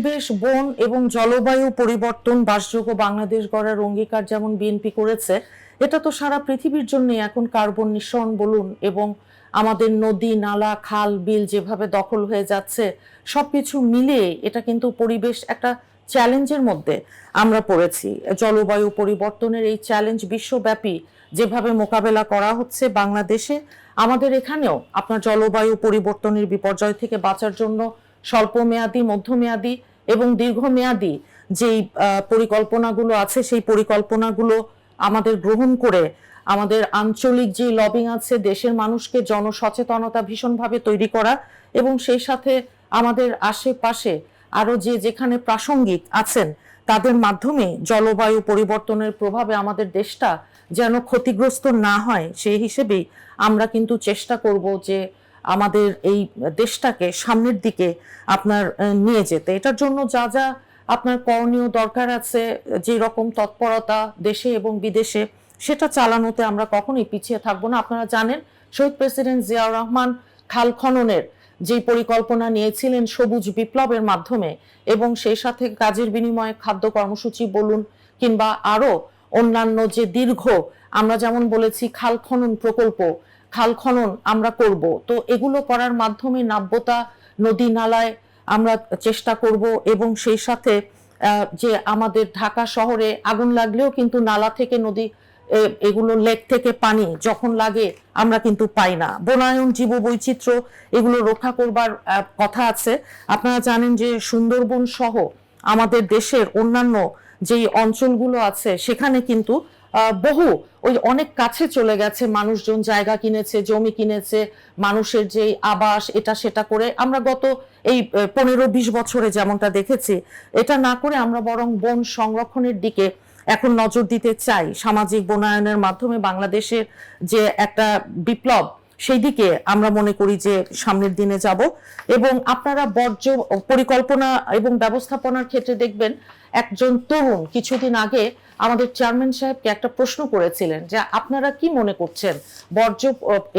পরিবেশ, বন এবং জলবায়ু পরিবর্তন, বাসযোগ্য বাংলাদেশ গড়ার অঙ্গীকার যেমন বিএনপি করেছে, এটা তো সারা পৃথিবীর জন্য এখন কার্বন নিঃসরণ বলুন এবং আমাদের নদী নালা খাল বিল যেভাবে দখল হয়ে যাচ্ছে, সবকিছু মিলিয়ে এটা কিন্তু পরিবেশ একটা চ্যালেঞ্জের মধ্যে আমরা পড়েছি। জলবায়ু পরিবর্তনের এই চ্যালেঞ্জ বিশ্বব্যাপী যেভাবে মোকাবেলা করা হচ্ছে, বাংলাদেশে আমাদের এখানেও আপনার জলবায়ু পরিবর্তনের বিপর্যয় থেকে বাঁচার জন্য স্বল্পমেয়াদী, মধ্যমেয়াদী এবং দীর্ঘমেয়াদী যেই পরিকল্পনাগুলো আছে, সেই পরিকল্পনাগুলো আমাদের গ্রহণ করে আমাদের আঞ্চলিক যে লবিং আছে, দেশের মানুষকে জনসচেতনতা ভীষণভাবে তৈরি করা এবং সেই সাথে আমাদের আশেপাশে আরো যে যেখানে প্রাসঙ্গিক আছেন তাদের মাধ্যমে জলবায়ু পরিবর্তনের প্রভাবে আমাদের দেশটা যেন ক্ষতিগ্রস্ত না হয়, সেই হিসেবেই আমরা কিন্তু চেষ্টা করব যে আমাদের এই দেশটাকে সামনের দিকে আপনার নিয়ে যেতে। এটার জন্য যা যা আপনার করণীয় দরকার আছে, যে রকম তৎপরতা দেশে এবং বিদেশে, সেটা চালানোতে আমরা কখনোই পিছিয়ে থাকবো না। আপনারা জানেন শহীদ প্রেসিডেন্ট জিয়াউর রহমান খাল খননের যে পরিকল্পনা নিয়েছিলেন সবুজ বিপ্লবের মাধ্যমে এবং সেই সাথে কাজের বিনিময়ে খাদ্য কর্মসূচি বলুন কিংবা আরো অন্যান্য যে দীর্ঘ, আমরা যেমন বলেছি খাল খনন প্রকল্প, খাল খনন আমরা করব, তো এগুলো করার মাধ্যমে নাব্যতা নদী নালায় আমরা চেষ্টা করব এবং সেই সাথে যে আমাদের ঢাকা শহরে আগুন লাগলেও কিন্তু নালা থেকে নদী, এগুলো লেক থেকে পানি যখন লাগে আমরা কিন্তু পাই না। বনায়ন, জীববৈচিত্র্য এগুলো রক্ষা করবার কথা আছে। আপনারা জানেন যে সুন্দরবন সহ আমাদের দেশের অন্যান্য যেই অঞ্চলগুলো আছে সেখানে কিন্তু বহু ওই অনেক কাছে চলে গেছে, মানুষজন জায়গা কিনেছে, জমি কিনেছে, মানুষের যে আবাস এটা সেটা করে আমরা গত এই 15-20 বছরে যেমনটা দেখেছি, এটা না করে আমরা বরং বন সংরক্ষণের দিকে এখন নজর দিতে চাই। সামাজিক বনায়নের মাধ্যমে বাংলাদেশের যে একটা বিপ্লব, সেই দিকে আমরা মনে করি যে সামনের দিনে যাব। এবং আপনারা বর্জ্য পরিকল্পনা এবং ব্যবস্থাপনার ক্ষেত্রে দেখবেন একজন তরুণ কিছুদিন আগে আমাদের চেয়ারম্যান সাহেবকে একটা প্রশ্ন করেছিলেন যে আপনারা কি মনে করছেন বর্জ্য,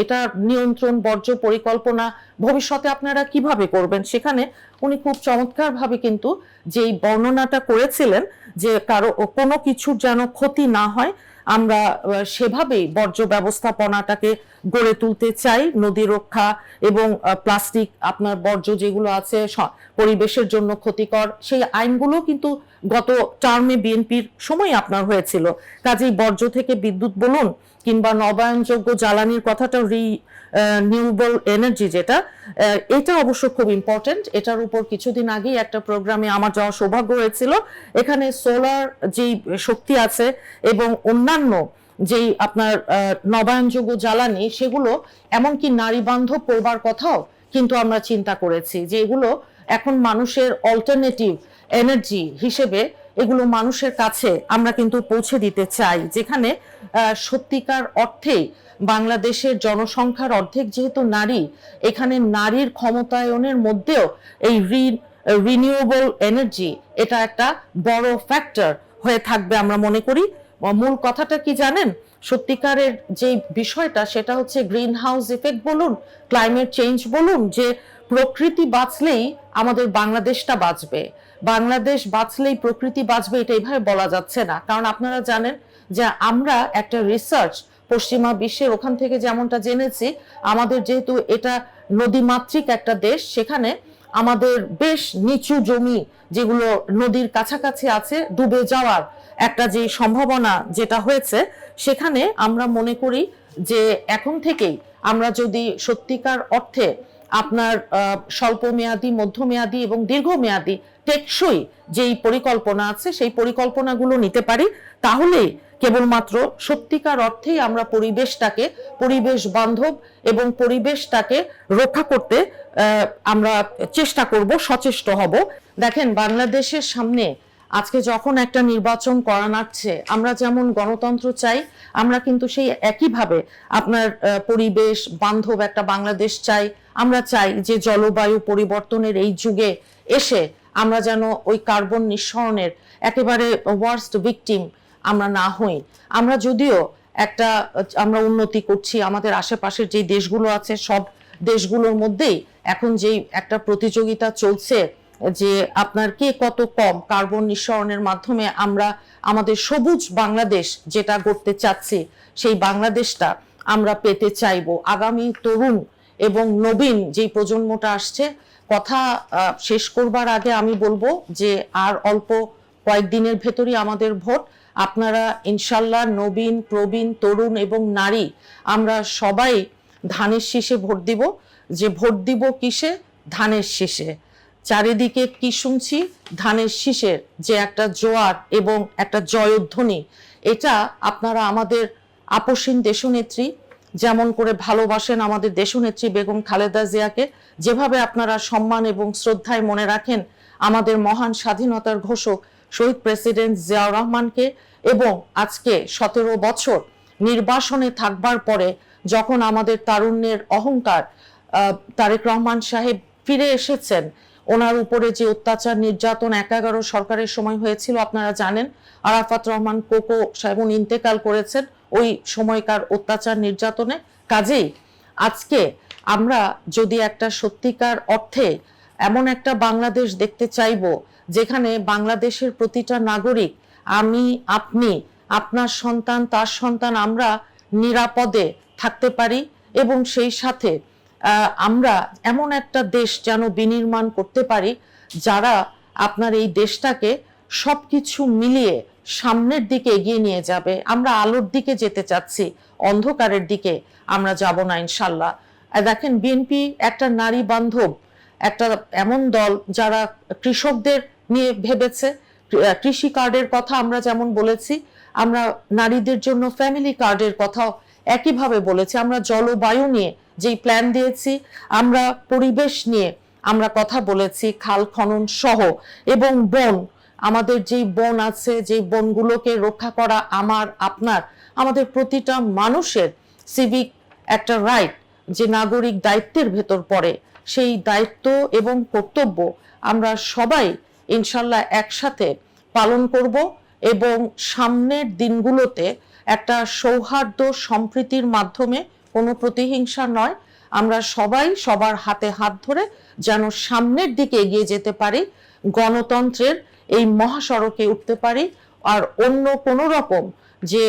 এটা নিয়ন্ত্রণ, বর্জ্য পরিকল্পনা ভবিষ্যতে আপনারা কিভাবে করবেন। সেখানে উনি খুব চমৎকারভাবে কিন্তু যেই বর্ণনাটা করেছিলেন যে কারো কোনো কিছুর যেন ক্ষতি না হয়, আমরা সেভাবেই বর্জ্য ব্যবস্থাপনাটাকে গড়ে তুলতে চাই। নদী রক্ষা এবং প্লাস্টিক আপনার বর্জ্য যেগুলো আছে পরিবেশের জন্য ক্ষতিকর, সেই আইনগুলো কিন্তু গত টার্মে বিএনপির সময় আপনার হয়েছিল। কাজেই বর্জ্য থেকে বিদ্যুৎ বলুন কিংবা নবায়নযোগ্য জ্বালানির কথাটা, রিনিউয়েবল এনার্জি যেটা, এটা অবশ্য খুব ইম্পর্টেন্ট। এটার উপর কিছুদিন আগেই একটা প্রোগ্রামে আমার যাওয়ার সৌভাগ্য হয়েছিল। এখানে সোলার যেই শক্তি আছে এবং অন্যান্য যেই আপনার নবায়নযোগ্য জ্বালানি, সেগুলো এমনকি নারী বান্ধব করবার কথাও কিন্তু আমরা চিন্তা করেছি যে এগুলো এখন মানুষের অল্টারনেটিভ এনার্জি হিসেবে এগুলো মানুষের কাছে আমরা কিন্তু পৌঁছে দিতে চাই, যেখানে সত্যিকার অর্থে বাংলাদেশের জনসংখ্যার অর্ধেক যেহেতু নারী, এখানে নারীর ক্ষমতায়নের মধ্যেও এই রিনিউয়েবল এনার্জি এটা একটা বড় ফ্যাক্টর হয়ে থাকবে আমরা মনে করি। মূল কথাটা কি জানেন, সত্যিকারের যে বিষয়টা সেটা হচ্ছে গ্রিন হাউস ইফেক্ট বলুন, ক্লাইমেট চেঞ্জ বলুন, যে প্রকৃতি বাঁচলেই আমাদের বাংলাদেশটা বাঁচবে, বাংলাদেশ বাঁচলেই প্রকৃতি বাঁচবে, এটা এইভাবে বলা যাচ্ছে না। কারণ আপনারা জানেন যে আমরা একটা রিসার্চ পশ্চিমা বিশ্বের ওখান থেকে যেমনটা জেনেছি, আমাদের যেহেতু এটা নদীমাতৃক একটা দেশ, সেখানে আমাদের বেশ নিচু জমি যেগুলো নদীর কাছাকাছি আছে, ডুবে যাওয়ার একটা যে সম্ভাবনা যেটা হয়েছে, সেখানে আমরা মনে করি যে এখন থেকেই আমরা যদি সত্যিকার অর্থে আপনার স্বল্পমেয়াদী, মধ্যমেয়াদী এবং দীর্ঘমেয়াদী টেকসই যেই পরিকল্পনা আছে সেই পরিকল্পনাগুলো নিতে পারি, তাহলেই কেবলমাত্র সত্যিকার অর্থেই আমরা পরিবেশটাকে পরিবেশ বান্ধব এবং পরিবেশটাকে রক্ষা করতে আমরা চেষ্টা করব, সচেষ্ট হব। দেখেন, বাংলাদেশের সামনে আজকে যখন একটা নির্বাচন করা নাড়ছে, আমরা যেমন গণতন্ত্র চাই, আমরা কিন্তু সেই একইভাবে আপনার পরিবেশ বান্ধব একটা বাংলাদেশ চাই। আমরা চাই যে জলবায়ু পরিবর্তনের এই যুগে এসে আমরা যেন ওই কার্বন নিঃসরণের একেবারে ওয়ার্স্ট ভিকটিম আমরা না হই। আমরা যদিও একটা আমরা উন্নতি করছি, আমাদের আশেপাশের যে দেশগুলো আছে সব দেশগুলোর মধ্যেই এখন যেই একটা প্রতিযোগিতা চলছে যে আপনার কে কত কম কার্বন নিঃসরণের মাধ্যমে আমরা আমাদের সবুজ বাংলাদেশ যেটা গড়তে চাচ্ছি সেই বাংলাদেশটা আমরা পেতে চাইবো। আগামী তরুণ এবং নবীন যে প্রজন্মটা আসছে, কথা শেষ করবার আগে আমি বলবো যে আর অল্প কয়েকদিনের ভেতরই আমাদের ভোট। আপনারা ইনশাল্লাহ নবীন, প্রবীণ, তরুণ এবং নারী আমরা সবাই ধানের শীষে ভোট দিব। যে ভোট দিব কিসে? ধানের শীষে। চারিদিকে কি শুনছি? ধানের শীষের যে একটা জোয়ার এবং একটা জয়ধ্বনি, এটা আপনারা আমাদের আপসীন দেশনেত্রী যেমন করে ভালোবাসেন আমাদের দেশনেত্রী বেগম খালেদা জিয়াকে, যেভাবে আপনারা সম্মান এবং শ্রদ্ধায় মনে রাখেন আমাদের মহান স্বাধীনতার ঘোষক শহীদ প্রেসিডেন্ট জিয়াউর রহমানকে, এবং আজকে 17 বছর নির্বাসনে থাকবার পরে যখন আমাদের তারুণ্যের অহংকার তারেক রহমান সাহেব ফিরে এসেছেন, ওনার উপরে যে অত্যাচার নির্যাতন 11 সরকারের সময় হয়েছিল আপনারা জানেন, আরাফাত রহমান কোকো সাহেব ইন্তেকাল করেছেন ওই সময়কার অত্যাচার নির্যাতনে। কাজেই আজকে আমরা যদি একটা সত্যিকার অর্থে এমন একটা বাংলাদেশ দেখতে চাইব যেখানে বাংলাদেশের প্রতিটা নাগরিক, আমি, আপনি, আপনার সন্তান, তার সন্তান, আমরা নিরাপদে থাকতে পারি, এবং সেই সাথে আমরা এমন একটা দেশ যেন বিনির্মাণ করতে পারি যারা আপনার এই দেশটাকে সবকিছু মিলিয়ে সামনের দিকে এগিয়ে নিয়ে যাবে। আমরা আলোর দিকে যেতে চাচ্ছি, অন্ধকারের দিকে আমরা যাব না ইনশাল্লাহ। দেখেন বিএনপি একটা নারী বান্ধব একটা এমন দল যারা কৃষকদের নিয়ে ভেবেছে। কৃষি কার্ডের কথা আমরা যেমন বলেছি, আমরা নারীদের জন্য ফ্যামিলি কার্ডের কথাও একইভাবে বলেছি। আমরা জলবায়ু নিয়ে যেই প্ল্যান দিয়েছি, আমরা পরিবেশ নিয়ে আমরা কথা বলেছি, খাল খনন সহ, এবং বন, আমাদের যেই বন আছে, যেই বনগুলোকে রক্ষা করা আমার, আপনার, আমাদের প্রতিটা মানুষের সিভিক একটা রাইট, যে নাগরিক দায়িত্বের ভেতর পড়ে। সেই দায়িত্ব এবং কর্তব্য আমরা সবাই ইনশাল্লাহ একসাথে পালন করব, এবং সামনের দিনগুলোতে একটা সৌহার্দ্য সম্প্রীতির মাধ্যমে, কোনো প্রতিহিংসা নয়, আমরা সবাই সবার হাতে হাত ধরে যেন সামনের দিকে এগিয়ে যেতে পারি, গণতন্ত্রের এই মহাসড়কে উঠতে পারি। আর অন্য কোনো রকম যে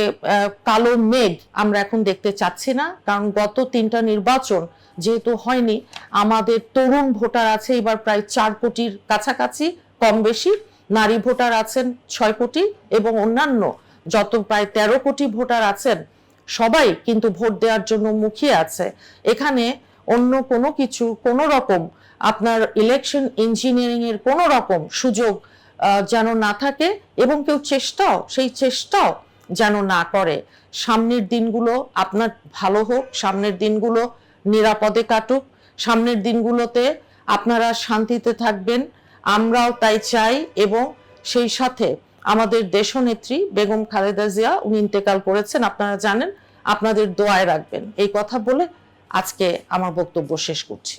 কালো মেঘ আমরা এখন দেখতে চাচ্ছি না, কারণ গত 3টা নির্বাচন যেহেতু হয়নি, আমাদের তরুণ ভোটার আছে এবার প্রায় 4 কোটির কাছাকাছি, কম বেশি, নারী ভোটার আছেন 6 কোটি, এবং অন্যান্য যত প্রায় 13 কোটি ভোটার আছেন, সবাই কিন্তু ভোট দেওয়ার জন্য মুখিয়ে আছে। এখানে অন্য কোনো কিছু, কোনো রকম আপনার ইলেকশন ইঞ্জিনিয়ারিং এর কোনো রকম সুযোগ যেন না থাকে, এবং কেউ সেই চেষ্টাও যেন না করে। সামনের দিনগুলো আপনার ভালো হোক, সামনের দিনগুলো নিরাপদে কাটুক, সামনের দিনগুলোতে আপনারা শান্তিতে থাকবেন, আমরাও তাই চাই। এবং সেই সাথে আমাদের দেশনেত্রী বেগম খালেদা জিয়া উনি ইন্তেকাল করেছেন, আপনারা জানেন, আপনাদের দোয়ায় রাখবেন। এই কথা বলে আজকে আমার বক্তব্য শেষ করছি।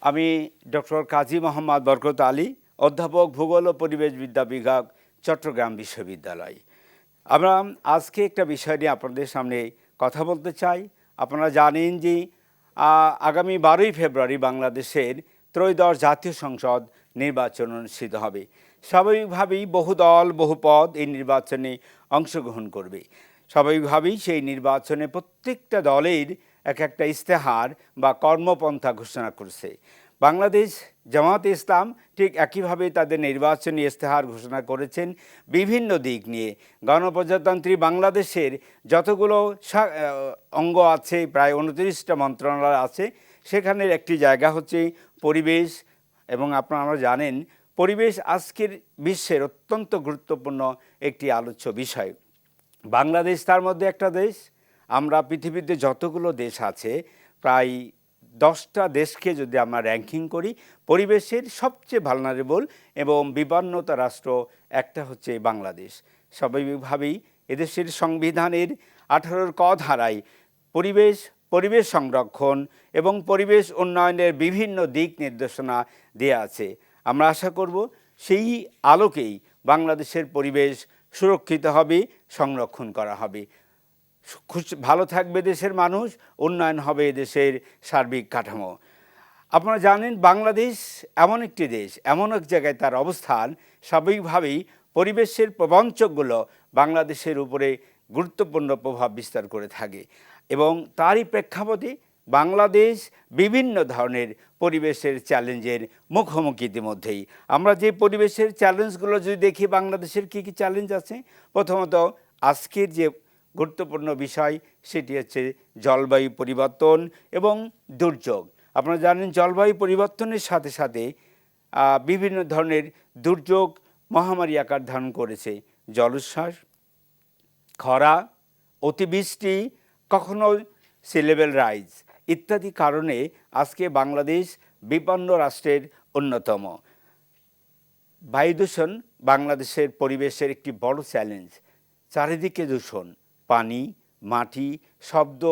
আমি ডক্টর কাজী মোহাম্মদ বরকত আলী, অধ্যাপক ভূগোল ও পরিবেশ বিদ্যা বিভাগ, চট্টগ্রাম বিশ্ববিদ্যালয়। আমরা আজকে একটা বিষয় নিয়ে আপনাদের সামনে কথা বলতে চাই। আপনারা জানেন যে আগামী 12ই ফেব্রুয়ারি বাংলাদেশের ত্রয়োদশ জাতীয় সংসদ নির্বাচন অনুষ্ঠিত হবে। স্বাভাবিকভাবেই বহু দল বহু পদ এই নির্বাচনে অংশগ্রহণ করবে। স্বাভাবিকভাবেই সেই নির্বাচনে প্রত্যেকটা দলের একটা ইস্তেহার বা কর্মপন্থা ঘোষণা করছে। বাংলাদেশ জামায়াতে ইসলাম ঠিক একইভাবে তাদের নির্বাচনী ইস্তেহার ঘোষণা করেছেন বিভিন্ন দিক নিয়ে। গণপ্রজাতন্ত্রী বাংলাদেশের যতগুলো অঙ্গ আছে, প্রায় 29টা মন্ত্রণালয় আছে, সেখানের একটি জায়গা হচ্ছে পরিবেশ। এবং আপনারা জানেন পরিবেশ আজকের বিশ্বের অত্যন্ত গুরুত্বপূর্ণ একটি আলোচ্য বিষয়। বাংলাদেশ তার মধ্যে একটা দেশ। আমরা পৃথিবীতে যতগুলো দেশ আছে প্রায় 10টা দেশকে যদি আমরা র্যাঙ্কিং করি, পরিবেশের সবচেয়ে ভালনারেবল এবং বিপন্নতা রাষ্ট্র একটা হচ্ছে বাংলাদেশ। স্বাভাবিকভাবেই এদেশের সংবিধানের 18 ক ধারায় পরিবেশ সংরক্ষণ এবং পরিবেশ উন্নয়নের বিভিন্ন দিক নির্দেশনা দেয়া আছে। আমরা আশা করব সেই আলোকেই বাংলাদেশের পরিবেশ সুরক্ষিত হবে, সংরক্ষণ করা হবে। ভালো থাকবে দেশের মানুষ, উন্নয়ন হবে দেশের সার্বিক কাঠামো। আপনারা জানেন বাংলাদেশ এমন একটি দেশ, এমন এক জায়গায় তার অবস্থান, স্বাভাবিকভাবেই পরিবেশের প্রবঞ্চকগুলো বাংলাদেশের উপরে গুরুত্বপূর্ণ প্রভাব বিস্তার করে থাকে এবং তারই প্রেক্ষাপটে বাংলাদেশ বিভিন্ন ধরনের পরিবেশের চ্যালেঞ্জের মুখোমুখি ইতিমধ্যেই। আমরা যে পরিবেশের চ্যালেঞ্জগুলো যদি দেখি, বাংলাদেশের কী কী চ্যালেঞ্জ আছে, প্রথমত আজকের যে গুরুত্বপূর্ণ বিষয় সেটি হচ্ছে জলবায়ু পরিবর্তন এবং দুর্যোগ। আপনারা জানেন জলবায়ু পরিবর্তনের সাথে সাথে বিভিন্ন ধরনের দুর্যোগ মহামারী আকার ধারণ করেছে। জলোচ্ছ্বাস, খরা, অতিবৃষ্টি, কখনো সি লেভেল রাইজ ইত্যাদি কারণে আজকে বাংলাদেশ বিপন্ন রাষ্ট্রের অন্যতম। বায়ু দূষণ বাংলাদেশের পরিবেশের একটি বড় চ্যালেঞ্জ। চারিদিকে দূষণ, পানি, মাটি, শব্দ,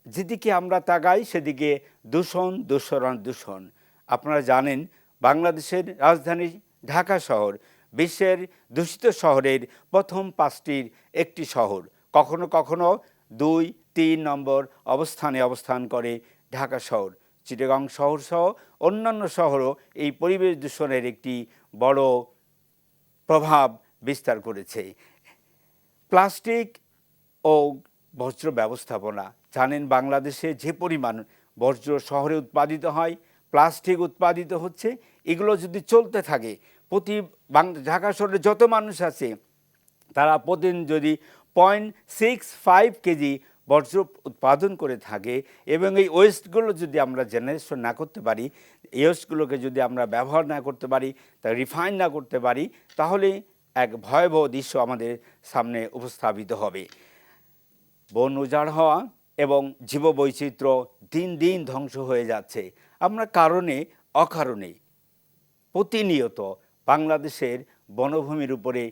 যেদিকে আমরা তাকাই সেদিকে দূষণ, দূষণ, দূষণ। আপনারা জানেন বাংলাদেশের রাজধানী ঢাকা শহর বিশ্বের দূষিত শহরের প্রথম 5টির একটি শহর। কখনো কখনো 2-3 নম্বর অবস্থানে অবস্থান করে ঢাকা শহর। চিটাগং শহর সহ অন্যান্য শহরও এই পরিবেশ দূষণের একটি বড় প্রভাব বিস্তার করেছে। প্লাস্টিক ও বর্জ্য ব্যবস্থাপনা, জানেন বাংলাদেশে যে পরিমাণ বর্জ্য শহরে উৎপাদিত হয়, প্লাস্টিক উৎপাদিত হচ্ছে, এগুলো যদি চলতে থাকে ঢাকা শহরে যত মানুষ আছে তারা প্রতিদিন যদি 0.65 কেজি বর্জ্য উৎপাদন করে থাকে এবং এই ওয়েস্টগুলো যদি আমরা জেনারেশন না করতে পারি, এই ওয়েস্টগুলোকে যদি আমরা ব্যবহার না করতে পারি, তা রিফাইন না করতে পারি, তাহলে এক ভয়াবহ দৃশ্য আমাদের সামনে উপস্থাপিত হবে। বন উজাড় হওয়া এবং জীববৈচিত্র্য দিন দিন ধ্বংস হয়ে যাচ্ছে। আমরা কারণে অকারণে প্রতিনিয়ত বাংলাদেশের বনভূমির উপরে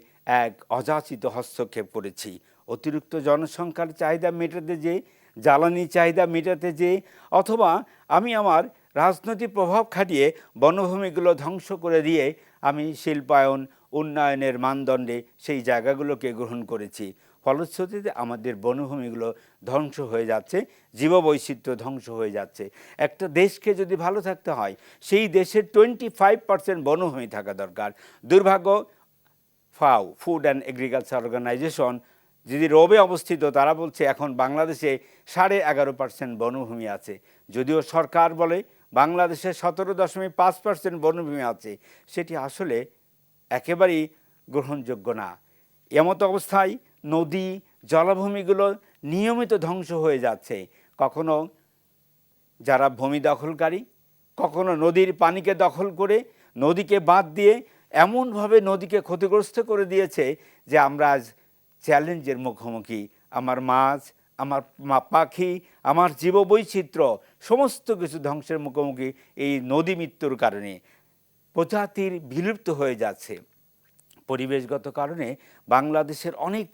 এক অযাচিত হস্তক্ষেপ করেছি। অতিরিক্ত জনসংখ্যার চাহিদা মেটাতে যে, জ্বালানি চাহিদা মেটাতে যে, অথবা আমি আমার রাজনৈতিক প্রভাব খাটিয়ে বনভূমিগুলো ধ্বংস করে দিয়ে আমি শিল্পায়ন, উন্নয়নের মানদণ্ডে সেই জায়গাগুলোকে গ্রহণ করেছি। ফলশ্রুতিতে আমাদের বনভূমিগুলো ধ্বংস হয়ে যাচ্ছে, জীববৈচিত্র্য ধ্বংস হয়ে যাচ্ছে। একটা দেশকে যদি ভালো থাকতে হয়, সেই দেশের 25% বনভূমি থাকা দরকার। দুর্ভাগ্য, ফাও ফুড অ্যান্ড এগ্রিকালচার অর্গানাইজেশন যদি রোবে অবস্থিত, তারা বলছে এখন বাংলাদেশে 11.5% বনভূমি আছে। যদিও সরকার বলে বাংলাদেশে 17.5% বনভূমি আছে, সেটি আসলে একেবারেই গ্রহণযোগ্য না। এমতো অবস্থায় নদী, জলাভূমিগুলো নিয়মিত ধ্বংস হয়ে যাচ্ছে। কখনো যারা ভূমি দখলকারী, কখনো নদীর পানিকে দখল করে নদীকে বাঁধ দিয়ে এমনভাবে নদীকে ক্ষতিগ্রস্ত করে দিয়েছে যে আমরা আজ চ্যালেঞ্জের মুখোমুখি। আমার মাছ, আমার পাখি, আমার জীববৈচিত্র্য সমস্ত কিছু ধ্বংসের মুখোমুখি এই নদী মৃত্যুর কারণে। প্রজাতির বিলুপ্ত হয়ে যাচ্ছে। পরিবেশগত কারণে বাংলাদেশের অনেক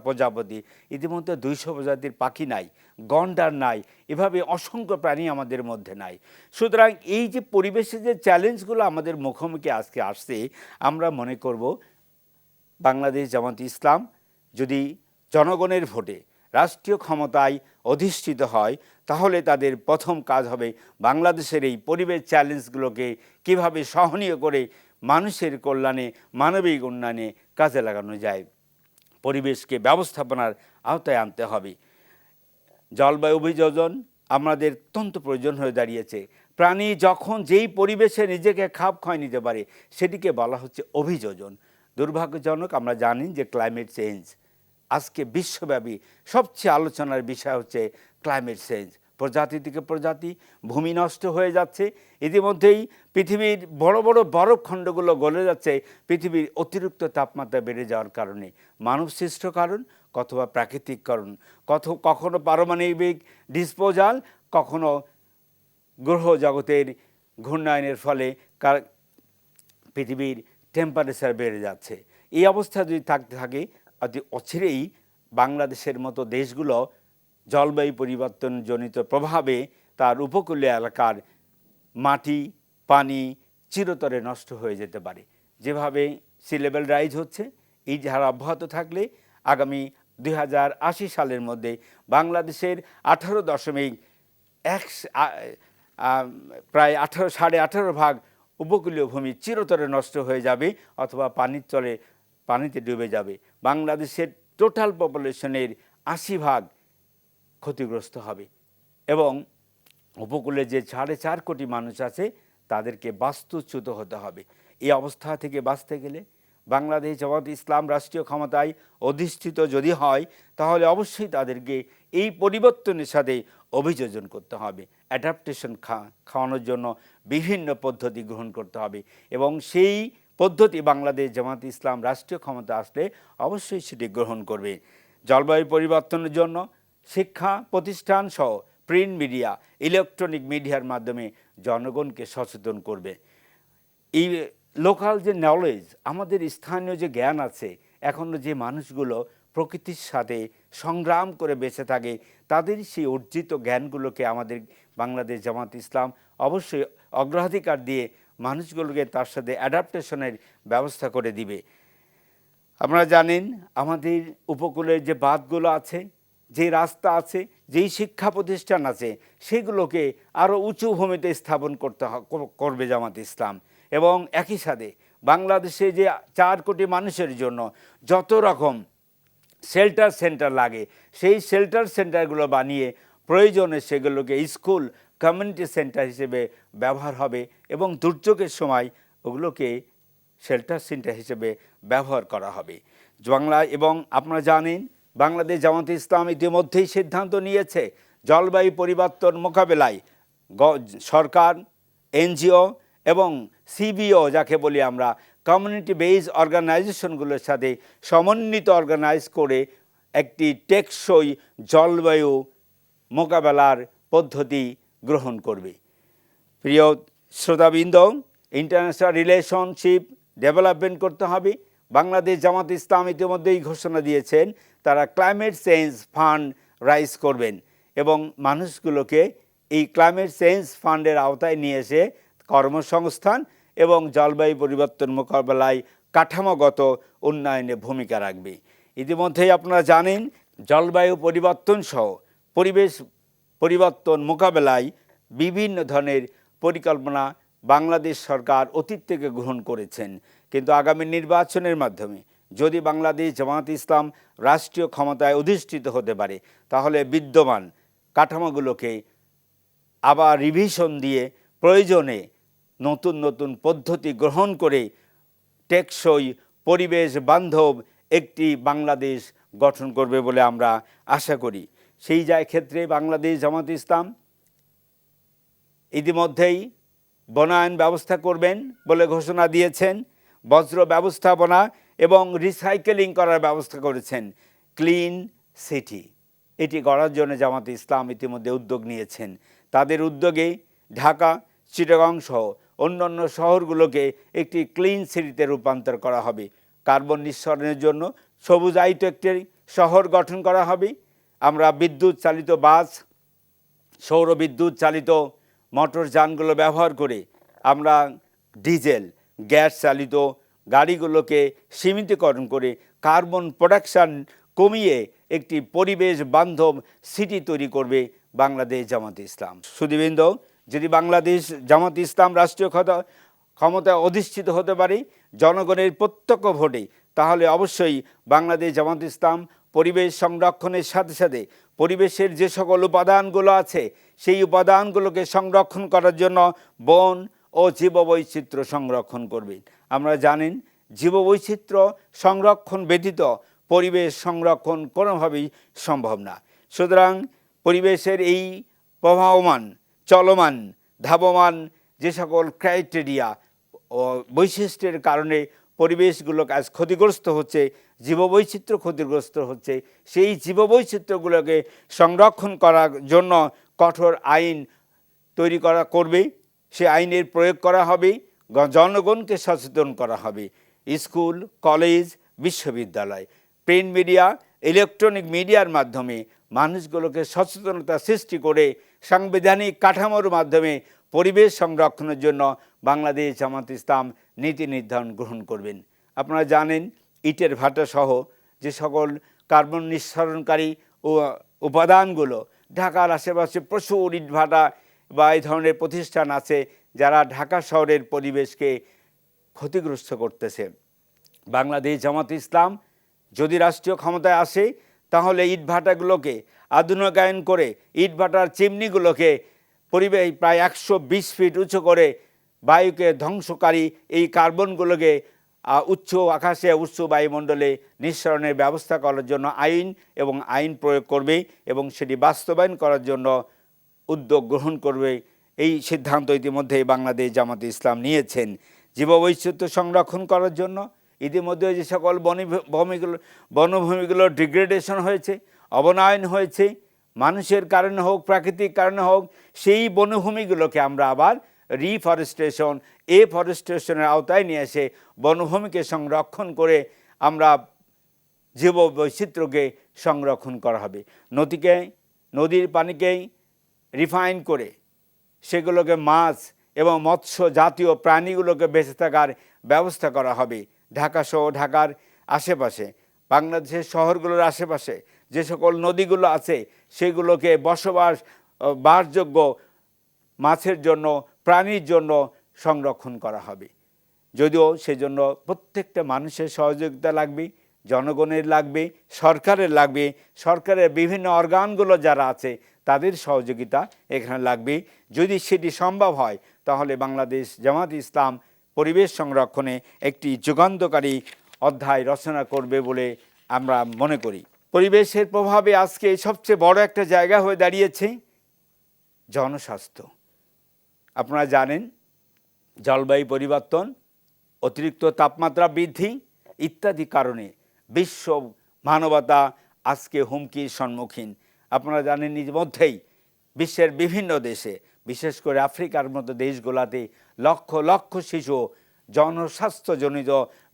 প্রজাপতি, ইতিমধ্যে 200 প্রজাতির পাখি নাই, গন্ডার নাই, এভাবে অসংখ্য প্রাণী আমাদের মধ্যে নাই। সুতরাং এই যে পরিবেশের যে চ্যালেঞ্জগুলো আমাদের মুখোমুখি আজকে আসছে, আমরা মনে করব বাংলাদেশ জামায়াতে ইসলাম যদি জনগণের ভোটে রাষ্ট্রীয় ক্ষমতায় অধিষ্ঠিত হয়, তাহলে তাদের প্রথম কাজ হবে বাংলাদেশের এই পরিবেশ চ্যালেঞ্জগুলোকে কীভাবে সহনীয় করে মানুষের কল্যাণে, মানবিক উন্নয়নে কাজে লাগানো যায়। পরিবেশকে ব্যবস্থাপনার আওতায় আনতে হবে। জলবায়ু অভিযোজন আমাদের অত্যন্ত প্রয়োজন হয়ে দাঁড়িয়েছে। প্রাণী যখন যেই পরিবেশে নিজেকে খাপ খাওয়ায় নিতে পারে, সেটিকে বলা হচ্ছে অভিযোজন। দুর্ভাগ্যজনক, আমরা জানি যে ক্লাইমেট চেঞ্জ আজকে বিশ্বব্যাপী সবচেয়ে আলোচনার বিষয় হচ্ছে ক্লাইমেট চেঞ্জ। প্রজাতি থেকে প্রজাতি, ভূমি নষ্ট হয়ে যাচ্ছে। ইতিমধ্যেই পৃথিবীর বড় বড় বরফখণ্ডগুলো গলে যাচ্ছে পৃথিবীর অতিরিক্ত তাপমাত্রা বেড়ে যাওয়ার কারণে। মানব সৃষ্ট কারণ, অথবা প্রাকৃতিক কারণ, কখনো পারমাণবিক ডিসপোজাল, কখনো গ্রহ জগতের ঘূর্ণায়নের ফলে পৃথিবীর টেম্পারেচার বেড়ে যাচ্ছে। এই অবস্থা যদি থাকতে থাকে, অতি অচিরেই বাংলাদেশের মতো দেশগুলো জলবায়ু পরিবর্তনজনিত প্রভাবে তার উপকূলীয় এলাকার মাটি, পানি চিরতরে নষ্ট হয়ে যেতে পারে। যেভাবে সি লেভেল রাইজ হচ্ছে, এই ধারা অব্যাহত থাকলে আগামী 2080 সালের মধ্যে বাংলাদেশের প্রায় 18.5 উপকূলীয় ভূমি চিরতরে নষ্ট হয়ে যাবে অথবা পানিতে ডুবে যাবে। বাংলাদেশের টোটাল পপুলেশনের 80% ক্ষতিগ্রস্ত হবে এবং উপকূলে যে 4.5 কোটি মানুষ আছে তাদেরকে বাস্তুচ্যুত হতে হবে। এই অবস্থা থেকে বাঁচতে গেলে বাংলাদেশ জামাত ইসলাম রাষ্ট্রীয় ক্ষমতায় অধিষ্ঠিত যদি হয় তাহলে অবশ্যই তাদেরকে এই পরিবর্তনের সাথে অভিযোজন করতে হবে, অ্যাডাপ্টেশন খাওয়ানোর জন্য বিভিন্ন পদ্ধতি গ্রহণ করতে হবে এবং সেই পদ্ধতি বাংলাদেশ জামাত ইসলাম রাষ্ট্রীয় ক্ষমতা আসলে অবশ্যই সেটি গ্রহণ করবে। জলবায়ু পরিবর্তনের জন্য শিক্ষা প্রতিষ্ঠান সহ প্রিন্ট মিডিয়া, ইলেকট্রনিক মিডিয়ার মাধ্যমে জনগণকে সচেতন করবে। এই লোকাল যে নলেজ, আমাদের স্থানীয় যে জ্ঞান আছে, এখনও যে মানুষগুলো প্রকৃতির সাথে সংগ্রাম করে বেঁচে থাকে তাদের সেই অর্জিত জ্ঞানগুলোকে আমাদের বাংলাদেশ জামাত ইসলাম অবশ্যই অগ্রাধিকার দিয়ে মানুষগুলোকে তার সাথে অ্যাডাপ্টেশনের ব্যবস্থা করে দিবে। আপনারা জানেন আমাদের উপকূলের যে বাঁধগুলো আছে, যে রাস্তা আছে, যেই শিক্ষা প্রতিষ্ঠান আছে সেগুলোকে আরও উঁচু ভূমিতে স্থাপন করবে জামাত ইসলাম এবং একই সাথে বাংলাদেশে যে 4 কোটি মানুষের জন্য যত রকম শেল্টার সেন্টার লাগে সেই শেল্টার সেন্টারগুলো বানিয়ে প্রয়োজনে সেগুলোকে স্কুল, কমিউনিটি সেন্টার হিসেবে ব্যবহার হবে এবং দুর্যোগের সময় ওগুলোকে শেল্টার সেন্টার হিসেবে ব্যবহার করা হবে বাংলা। এবং আপনারা জানেন বাংলাদেশ জামাত ইসলাম ইতিমধ্যেই সিদ্ধান্ত নিয়েছে জলবায়ু পরিবর্তন মোকাবেলায় সরকার, এনজিও এবং সিবিও যাকে বলি আমরা, কমিউনিটি বেস অর্গানাইজেশনগুলোর সাথে সমন্বিত অর্গানাইজ করে একটি টেকসই জলবায়ু মোকাবেলার পদ্ধতি গ্রহণ করবে। প্রিয় শ্রোতাবৃন্দ, ইন্টারন্যাশনাল রিলেশনশিপ ডেভেলপমেন্ট করতে হবে। বাংলাদেশ জামাত ইসলাম ইতিমধ্যেই ঘোষণা দিয়েছেন তারা ক্লাইমেট চেঞ্জ ফান্ড রাইজ করবেন এবং মানুষগুলোকে এই ক্লাইমেট চেঞ্জ ফান্ডের আওতায় নিয়ে এসে কর্মসংস্থান এবং জলবায়ু পরিবর্তন মোকাবেলায় কাঠামোগত উন্নয়নে ভূমিকা রাখবে। ইতিমধ্যেই আপনারা জানেন জলবায়ু পরিবর্তন সহ পরিবেশ পরিবর্তন মোকাবেলায় বিভিন্ন ধরনের পরিকল্পনা বাংলাদেশ সরকার অতীত থেকে গ্রহণ করেছেন, কিন্তু আগামী নির্বাচনের মাধ্যমে যদি বাংলাদেশ জামাত ইসলাম রাষ্ট্রীয় ক্ষমতায় অধিষ্ঠিত হতে পারে তাহলে বিদ্যমান কাঠামোগুলোকে আবার রিভিশন দিয়ে প্রয়োজনে নতুন নতুন পদ্ধতি গ্রহণ করে টেকসই পরিবেশ বান্ধব একটি বাংলাদেশ গঠন করবে বলে আমরা আশা করি। সেই ক্ষেত্রে বাংলাদেশ জামাত ইসলাম ইতিমধ্যেই বনায়ন ব্যবস্থা করবেন বলে ঘোষণা দিয়েছেন, বজ্র ব্যবস্থাপনা এবং রিসাইকেলিং করার ব্যবস্থা করেছেন। ক্লিন সিটি এটি গড়ার জন্য জামাত ইসলাম ইতিমধ্যে উদ্যোগ নিয়েছেন। তাদের উদ্যোগে ঢাকা, চিটাগং সহ অন্যান্য শহরগুলোকে একটি ক্লিন সিটিতে রূপান্তর করা হবে। কার্বন নিঃসরণের জন্য সবুজায়িত একটি শহর গঠন করা হবে। আমরা বিদ্যুৎ চালিত বাস, সৌর বিদ্যুৎ চালিত মোটর যানগুলো ব্যবহার করে আমরা ডিজেল, গ্যাস চালিত গাড়িগুলোকে সীমিতকরণ করে কার্বন প্রোডাকশন কমিয়ে একটি পরিবেশ বান্ধব সিটি তৈরি করবে বাংলাদেশ জামাত ইসলাম। সুধীবৃন্দ, যদি বাংলাদেশ জামাত ইসলাম রাষ্ট্রীয় ক্ষমতায় অধিষ্ঠিত হতে পারে জনগণের প্রত্যক্ষ ভোটে, তাহলে অবশ্যই বাংলাদেশ জামাত ইসলাম পরিবেশ সংরক্ষণের সাথে সাথে পরিবেশের যে সকল উপাদানগুলো আছে সেই উপাদানগুলোকে সংরক্ষণ করার জন্য বন ও জীববৈচিত্র্য সংরক্ষণ করবে। আমরা জানেন জীববৈচিত্র্য সংরক্ষণ ব্যতীত পরিবেশ সংরক্ষণ কোনোভাবেই সম্ভব না। সুতরাং পরিবেশের এই প্রবাহমান, চলমান, ধাবমান যে সকল ক্রাইটেরিয়া ও বৈশিষ্ট্যের কারণে পরিবেশগুলো আজ ক্ষতিগ্রস্ত হচ্ছে, জীববৈচিত্র্য ক্ষতিগ্রস্ত হচ্ছে, সেই জীববৈচিত্র্যগুলোকে সংরক্ষণ করার জন্য কঠোর আইন তৈরি করবে। সে আইনের প্রয়োগ করা হবে, জনগণকে সচেতন করা হবে। স্কুল, কলেজ, বিশ্ববিদ্যালয়, প্রিন্ট মিডিয়া, ইলেকট্রনিক মিডিয়ার মাধ্যমে মানুষগুলোকে সচেতনতা সৃষ্টি করে সাংবিধানিক কাঠামোর মাধ্যমে পরিবেশ সংরক্ষণের জন্য বাংলাদেশ জামাত ইসলাম নীতি নির্ধারণ গ্রহণ করবেন। আপনারা জানেন ইটের ভাটা সহ যে সকল কার্বন নিঃসরণকারী উপাদানগুলো, ঢাকার আশেপাশে প্রচুর ইট ভাটা বা এই ধরনের প্রতিষ্ঠান আছে যারা ঢাকা শহরের পরিবেশকে ক্ষতিগ্রস্ত করতেছে। বাংলাদেশ জামাত ইসলাম যদি রাষ্ট্রীয় ক্ষমতায় আসে তাহলে ইটভাটাগুলোকে আধুনিকায়ন করে ইটভাটার চিমনিগুলোকে পরিবেশ প্রায় 120 ফিট উঁচু করে বায়ুকে ধ্বংসকারী এই কার্বনগুলোকে উচ্চ আকাশে উচ্চ বায়ুমণ্ডলে নিঃসরণের ব্যবস্থা করার জন্য আইন প্রয়োগ করবে এবং সেটি বাস্তবায়ন করার জন্য উদ্যোগ গ্রহণ করবে। এই সিদ্ধান্ত ইতিমধ্যে বাংলাদেশ জামাত ইসলাম নিয়েছেন। জীববৈচিত্র্য সংরক্ষণ করার জন্য ইতিমধ্যে যে সকল বনভূমিগুলো ডিগ্রেডেশন হয়েছে, অবনয়ন হয়েছে, মানুষের কারণে হোক প্রাকৃতিক কারণে হোক, সেই বনভূমিগুলোকে আমরা আবার এফরেস্টেশনের আওতায় নিয়ে এসে বনভূমিকে সংরক্ষণ করে আমরা জীববৈচিত্র্যকে সংরক্ষণ করা হবে। নদীর পানিকেই রিফাইন করে সেগুলোকে মাছ এবং মৎস্য জাতীয় প্রাণীগুলোকে বেঁচে থাকার ব্যবস্থা করা হবে। ঢাকা সহ ঢাকার আশেপাশে, বাংলাদেশের শহরগুলোর আশেপাশে যে সকল নদীগুলো আছে সেগুলোকে বাসযোগ্য মাছের জন্য, প্রাণীর জন্য সংরক্ষণ করা হবে। যদিও সেজন্য প্রত্যেকটা মানুষের সহযোগিতা লাগবে, জনগণের লাগবে, সরকারের লাগবে, সরকারের বিভিন্ন অর্গানগুলো যারা আছে তাদের সহযোগিতা এখানে লাগবে। যদি সেটি সম্ভব হয় তাহলে বাংলাদেশ জামাত ইসলাম পরিবেশ সংরক্ষণে একটি যুগান্তকারী অধ্যায় রচনা করবে বলে আমরা মনে করি। পরিবেশের প্রভাবে আজকে সবচেয়ে বড় একটা জায়গা হয়ে দাঁড়িয়েছে জনস্বাস্থ্য। আপনারা জানেন জলবায়ু পরিবর্তন, অতিরিক্ত তাপমাত্রা বৃদ্ধি ইত্যাদি কারণে বিশ্ব মানবতা আজকে হুমকির সম্মুখীন। আপনারা জানেন ইতিমধ্যেই বিশ্বের বিভিন্ন দেশে, বিশেষ করে আফ্রিকার মতো দেশগুলোতে লক্ষ লক্ষ শিশু জনস্বাস্থ্যজনিত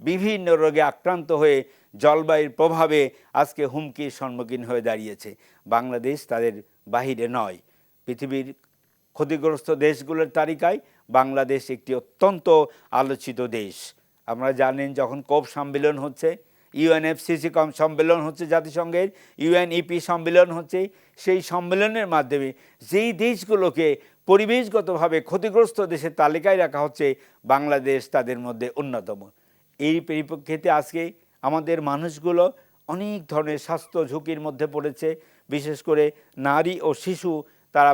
বিভিন্ন রোগে আক্রান্ত হয়ে জলবায়ুর প্রভাবে আজকে হুমকির সম্মুখীন হয়ে দাঁড়িয়েছে। বাংলাদেশ তাদের বাহিরে নয়। পৃথিবীর ক্ষতিগ্রস্ত দেশগুলোর তালিকায় বাংলাদেশ একটি অত্যন্ত আলোচিত দেশ। আপনারা জানেন যখন কোপ সম্মেলন হচ্ছে, ইউএনএফসিসি সম্মেলন হচ্ছে, জাতিসংঘের ইউএনইপি সম্মেলন হচ্ছে, সেই সম্মেলনের মাধ্যমে যেই দেশগুলোকে পরিবেশগতভাবে ক্ষতিগ্রস্ত দেশের তালিকায় রাখা হচ্ছে, বাংলাদেশ তাদের মধ্যে অন্যতম। এই পরিপ্রেক্ষিতে আজকে আমাদের মানুষগুলো অনেক ধরনের স্বাস্থ্য ঝুঁকির মধ্যে পড়েছে। বিশেষ করে নারী ও শিশু তারা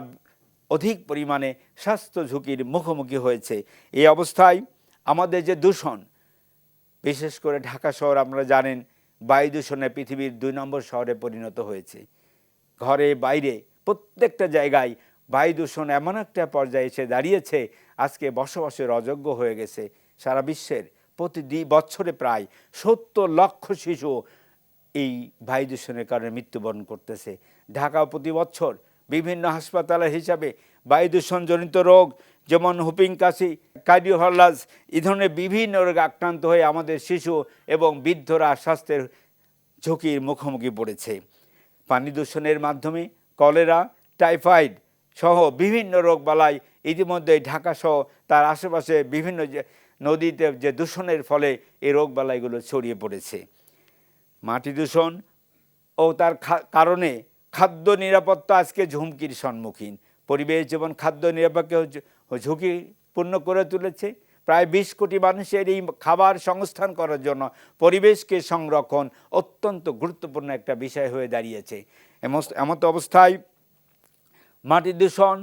অধিক পরিমাণে স্বাস্থ্য ঝুঁকির মুখোমুখি হয়েছে। এই অবস্থায় আমাদের যে দূষণ, বিশেষ করে ঢাকা শহর আপনারা জানেন বায়ু দূষণে পৃথিবীর 2 নম্বর শহরে পরিণত হয়েছে। ঘরে বাইরে প্রত্যেকটা জায়গায় বায়ু দূষণ এমন একটা পর্যায়ে এসে দাঁড়িয়েছে আজকে বসবাসের অযোগ্য হয়ে গেছে। সারা বিশ্বের প্রতি বছরে প্রায় 70 লক্ষ শিশু এই বায়ু দূষণের কারণে মৃত্যুবরণ করতেছে। ঢাকা প্রতি বছর বিভিন্ন হাসপাতালের হিসাবে বায়ু দূষণজনিত রোগ যেমন হুপিং কাশি, কার্ডিওভার্লাস এই ধরনের বিভিন্ন রোগে আক্রান্ত হয়ে আমাদের শিশু এবং বৃদ্ধরা স্বাস্থ্যের ঝুঁকির মুখোমুখি পড়েছে। পানি দূষণের মাধ্যমে কলেরা, টাইফয়েড সহ বিভিন্ন রোগবালাই ইতিমধ্যে ঢাকা সহ তার আশেপাশে বিভিন্ন নদীতে যে দূষণের ফলে এই রোগবালাইগুলো ছড়িয়ে পড়েছে। মাটি দূষণ ও তার কারণে খাদ্য নিরাপত্তা আজকে ঝুঁকির সম্মুখীন। পরিবেশ যেমন খাদ্য নিরাপত্তাকে ঝুঁকিপূর্ণ করে তুলেছে, প্রায় 20 কোটি মানুষের এই খাবার সংস্থান করার জন্য পরিবেশকে সংরক্ষণ অত্যন্ত গুরুত্বপূর্ণ একটা বিষয় হয়ে দাঁড়িয়েছে। এমত অবস্থায় মাটি দূষণ